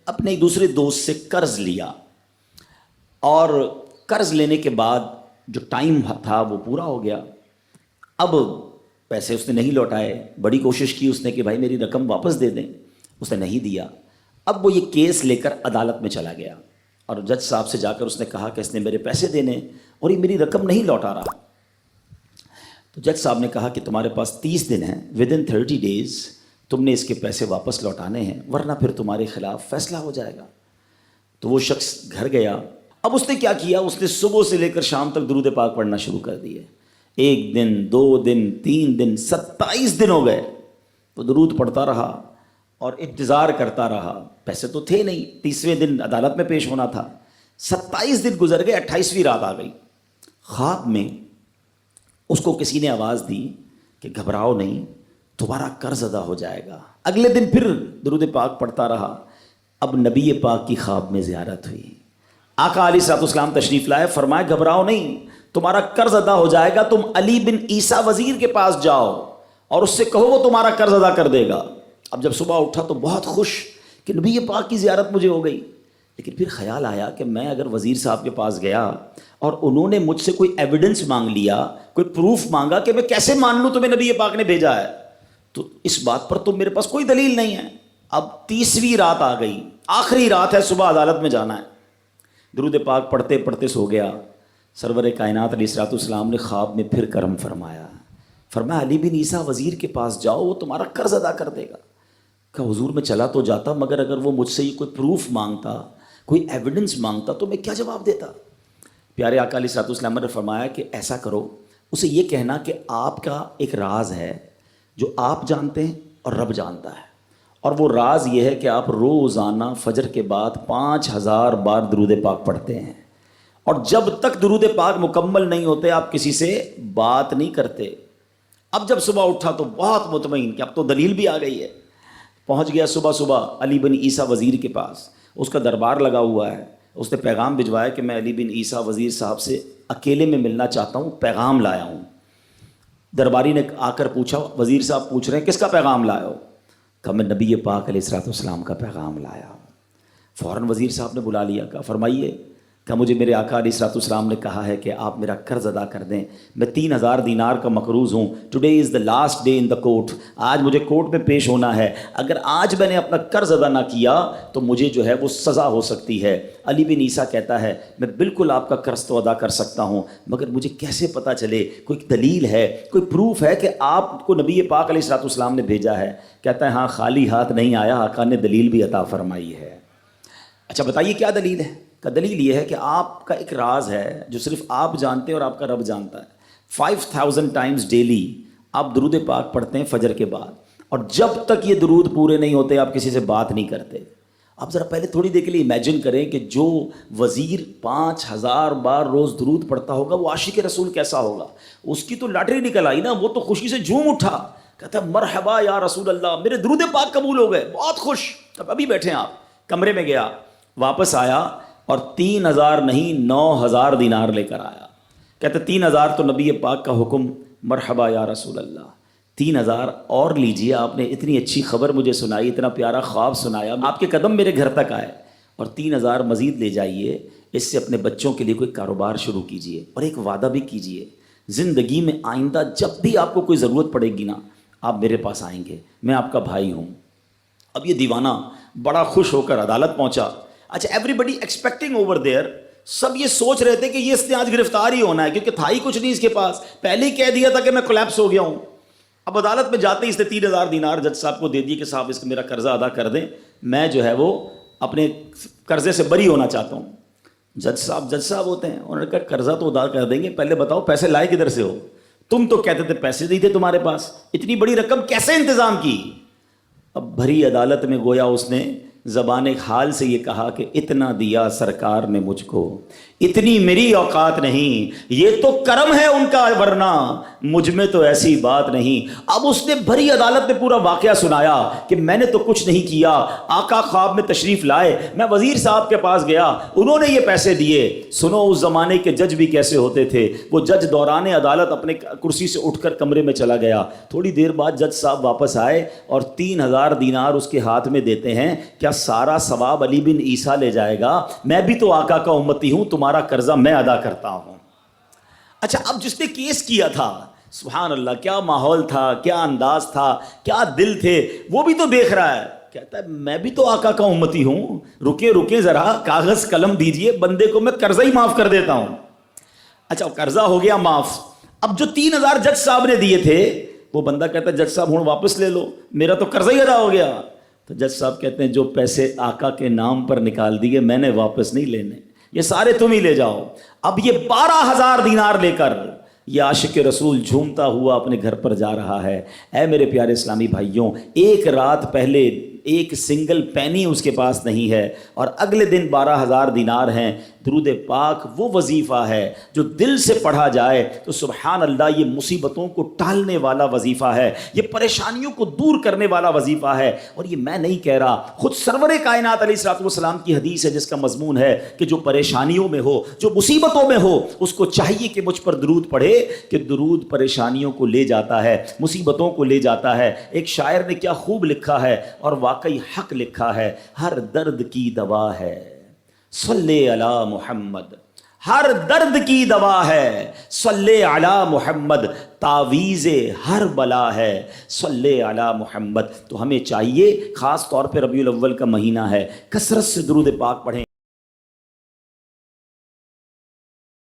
اپنے ایک دوسرے دوست سے قرض لیا، اور قرض لینے کے بعد جو ٹائم تھا وہ پورا ہو گیا. اب پیسے اس نے نہیں لوٹائے. بڑی کوشش کی اس نے کہ بھائی میری رقم واپس دے دیں، اس نے نہیں دیا. اب وہ یہ کیس لے کر عدالت میں چلا گیا اور جج صاحب سے جا کر اس نے کہا کہ اس نے میرے پیسے دینے اور یہ میری رقم نہیں لوٹا رہا. تو جج صاحب نے کہا کہ تمہارے پاس 30 دن ہیں، ودن 30 days تم نے اس کے پیسے واپس لوٹانے ہیں، ورنہ پھر تمہارے خلاف فیصلہ ہو جائے گا. تو وہ شخص گھر گیا. اب اس نے کیا کیا، اس نے صبح سے لے کر شام تک درود پاک پڑھنا شروع کر دیے. 1 دن 2 دن 3 دن 27 دن ہو گئے. وہ درود پڑھتا رہا اور انتظار کرتا رہا. پیسے تو تھے نہیں، 30ویں دن عدالت میں پیش ہونا تھا. 27 دن گزر گئے، 28ویں رات آ گئی. خواب میں اس کو کسی نے آواز دی کہ گھبراؤ نہیں، تمہارا قرض ادا ہو جائے گا. اگلے دن پھر درود پاک پڑھتا رہا. اب نبی پاک کی خواب میں زیارت ہوئی. آقا علیہ الصلوۃ والسلام تشریف لائے، فرمائے گھبراؤ نہیں، تمہارا قرض ادا ہو جائے گا. تم علی بن عیسیٰ وزیر کے پاس جاؤ اور اس سے کہو وہ تمہارا قرض ادا کر دے گا. اب جب صبح اٹھا تو بہت خوش کہ نبی پاک کی زیارت مجھے ہو گئی. لیکن پھر خیال آیا کہ میں اگر وزیر صاحب کے پاس گیا اور انہوں نے مجھ سے کوئی ایویڈنس مانگ لیا، کوئی پروف مانگا، کہ میں کیسے مان لوں تمہیں نبی پاک نے بھیجا ہے؟ تو اس بات پر تو میرے پاس کوئی دلیل نہیں ہے. اب 30ویں رات آ گئی، آخری رات ہے، صبح عدالت میں جانا ہے. درود پاک پڑھتے پڑھتے سو گیا. سرور کائنات علیہ الصلوۃ والسلام نے خواب میں پھر کرم فرمایا. فرمایا علی بن عیسیٰ وزیر کے پاس جاؤ، وہ تمہارا قرض ادا کر دے گا. کہ حضور میں چلا تو جاتا، مگر اگر وہ مجھ سے یہ کوئی پروف مانگتا، کوئی ایویڈنس مانگتا تو میں کیا جواب دیتا؟ پیارے آقا علیہ الصلوۃ والسلام نے فرمایا کہ ایسا کرو، اسے یہ کہنا کہ آپ کا ایک راز ہے جو آپ جانتے ہیں اور رب جانتا ہے، اور وہ راز یہ ہے کہ آپ روزانہ فجر کے بعد 5000 بار درود پاک پڑھتے ہیں، اور جب تک درود پاک مکمل نہیں ہوتے آپ کسی سے بات نہیں کرتے. اب جب صبح اٹھا تو بہت مطمئن کہ اب تو دلیل بھی آ گئی ہے. پہنچ گیا صبح علی بن عیسیٰ وزیر کے پاس. اس کا دربار لگا ہوا ہے. اس نے پیغام بھجوایا کہ میں علی بن عیسیٰ وزیر صاحب سے اکیلے میں ملنا چاہتا ہوں، پیغام لایا ہوں. درباری نے آ کر پوچھا، وزیر صاحب پوچھ رہے ہیں کس کا پیغام لایا ہو؟ کہا میں نبی پاک علیہ الصلوۃ والسلام کا پیغام لایا ہوں. فوراً وزیر صاحب نے بلا لیا. کہا فرمائیے. کہ مجھے میرے آقا علیہ الصلوۃ والسلام نے کہا ہے کہ آپ میرا قرض ادا کر دیں. میں 3000 دینار کا مقروض ہوں. Today is the last day in the court. آج مجھے کورٹ میں پیش ہونا ہے. اگر آج میں نے اپنا قرض ادا نہ کیا تو مجھے جو ہے وہ سزا ہو سکتی ہے. علی بن عیسیٰ کہتا ہے میں بالکل آپ کا قرض تو ادا کر سکتا ہوں، مگر مجھے کیسے پتہ چلے، کوئی دلیل ہے، کوئی پروف ہے کہ آپ کو نبی پاک علیہ الصلوۃ والسلام نے بھیجا ہے؟ کہتا ہے ہاں، خالی ہاتھ نہیں آیا، آقا نے دلیل بھی عطا فرمائی ہے. اچھا بتائیے کیا دلیل ہے؟ کا دلیل یہ ہے کہ آپ کا ایک راز ہے جو صرف آپ جانتے ہیں اور آپ کا رب جانتا ہے. 5000 ٹائمز ڈیلی آپ درود پاک پڑھتے ہیں فجر کے بعد، اور جب تک یہ درود پورے نہیں ہوتے آپ کسی سے بات نہیں کرتے. آپ ذرا پہلے تھوڑی دیر کے لیے امیجن کریں کہ جو وزیر 5000 بار روز درود پڑھتا ہوگا وہ عاشق رسول کیسا ہوگا. اس کی تو لاٹری نکل آئی نا، وہ تو خوشی سے جھوم اٹھا، کہتا ہے مرحبا یا رسول اللہ، میرے درود پاک قبول ہو گئے، بہت خوش. اب ابھی بیٹھے ہیں آپ، کمرے میں گیا، واپس آیا اور 3000 نہیں 9000 دینار لے کر آیا. کہتے 3000 تو نبی پاک کا حکم، مرحبا یا رسول اللہ، 3000 اور لیجئے، آپ نے اتنی اچھی خبر مجھے سنائی، اتنا پیارا خواب سنایا، آپ کے قدم میرے گھر تک آئے، اور 3000 مزید لے جائیے، اس سے اپنے بچوں کے لیے کوئی کاروبار شروع کیجئے، اور ایک وعدہ بھی کیجئے، زندگی میں آئندہ جب بھی آپ کو کوئی ضرورت پڑے گی نا، آپ میرے پاس آئیں گے، میں آپ کا بھائی ہوں. اب یہ دیوانہ بڑا خوش ہو کر عدالت پہنچا. اچھا everybody expecting over there, سب یہ سوچ رہے تھے کہ یہ اس نے آج گرفتار ہی ہونا ہے، کیونکہ تھا ہی کچھ نہیں اس کے پاس، پہلے ہی کہہ دیا تھا کہ میں کولیپس ہو گیا ہوں. اب عدالت میں جاتے ہی اس نے 3000 دینار جج صاحب کو دے دیے کہ صاحب اس کا میرا قرضہ ادا کر دیں، میں جو ہے وہ اپنے قرضے سے بری ہونا چاہتا ہوں. جج صاحب ہوتے ہیں، انہوں نے کہا قرضہ تو ادا کر دیں گے، پہلے بتاؤ پیسے لائے کدھر سے ہو؟ تم تو کہتے تھے پیسے نہیں تھے تمہارے پاس، اتنی بڑی رقم کیسے انتظام کی؟ اب بھری عدالت میں گویا اس نے زبان حال سے یہ کہا کہ اتنا دیا سرکار نے مجھ کو، اتنی میری اوقات نہیں، یہ تو کرم ہے ان کا، ورنہ مجھ میں تو ایسی بات نہیں. اب اس نے بھری عدالت میں پورا واقعہ سنایا کہ میں نے تو کچھ نہیں کیا، آقا خواب میں تشریف لائے، میں وزیر صاحب کے پاس گیا، انہوں نے یہ پیسے دیے. سنو اس زمانے کے جج بھی کیسے ہوتے تھے. وہ جج دوران عدالت اپنے کرسی سے اٹھ کر کمرے میں چلا گیا. تھوڑی دیر بعد جج صاحب واپس آئے اور 3000 دینار اس کے ہاتھ میں دیتے ہیں. کیا سارا ثواب علی بن عیسیٰ لے جائے گا، میں بھی تو آقا کا امتی ہوں، تمہارا قرضہ میں ادا کرتا ہوں۔ اچھا، اب جس نے کیس کیا تھا، سبحان اللہ، کیا ماحول تھا، کیا انداز تھا، کیا دل تھے، وہ بھی تو دیکھ رہا ہے، کہتا ہے میں بھی تو آقا کا امتی ہوں، رکے ذرا، کاغذ قلم دیجئے، بندے کو میں قرضہ ہی معاف کر دیتا ہوں۔ اچھا، قرضہ ہو گیا معاف۔ اب جو 3,000 جج صاحب نے دیے تھے، وہ بندہ کہتا ہے جج صاحب ہوں واپس لے لو، میرا تو قرضہ ہی ادا ہو گیا۔ تو جج صاحب کہتے ہیں جو پیسے آقا کے نام پر نکال دیے میں نے واپس نہیں لینے، یہ سارے تم ہی لے جاؤ۔ اب یہ 12,000 دینار لے کر یہ عاشق رسول جھومتا ہوا اپنے گھر پر جا رہا ہے۔ اے میرے پیارے اسلامی بھائیوں، ایک رات پہلے ایک سنگل پینی اس کے پاس نہیں ہے، اور اگلے دن 12,000 دینار ہیں۔ درود پاک وہ وظیفہ ہے جو دل سے پڑھا جائے تو سبحان اللہ یہ مصیبتوں کو ٹالنے والا وظیفہ ہے، یہ پریشانیوں کو دور کرنے والا وظیفہ ہے۔ اور یہ میں نہیں کہہ رہا، خود سرور کائنات علیہ الصلوۃ والسلام کی حدیث ہے جس کا مضمون ہے کہ جو پریشانیوں میں ہو، جو مصیبتوں میں ہو، اس کو چاہیے کہ مجھ پر درود پڑھے، کہ درود پریشانیوں کو لے جاتا ہے، مصیبتوں کو لے جاتا ہے۔ ایک شاعر نے کیا خوب لکھا ہے، اور واقعی حق لکھا ہے، ہر درد کی دوا ہے صلی علی محمد، ہر درد کی دوا ہے صلی علی محمد، تعویذ ہر بلا ہے صلی علی محمد۔ تو ہمیں چاہیے، خاص طور پہ ربیع الاول کا مہینہ ہے، کثرت سے درود پاک پڑھیں۔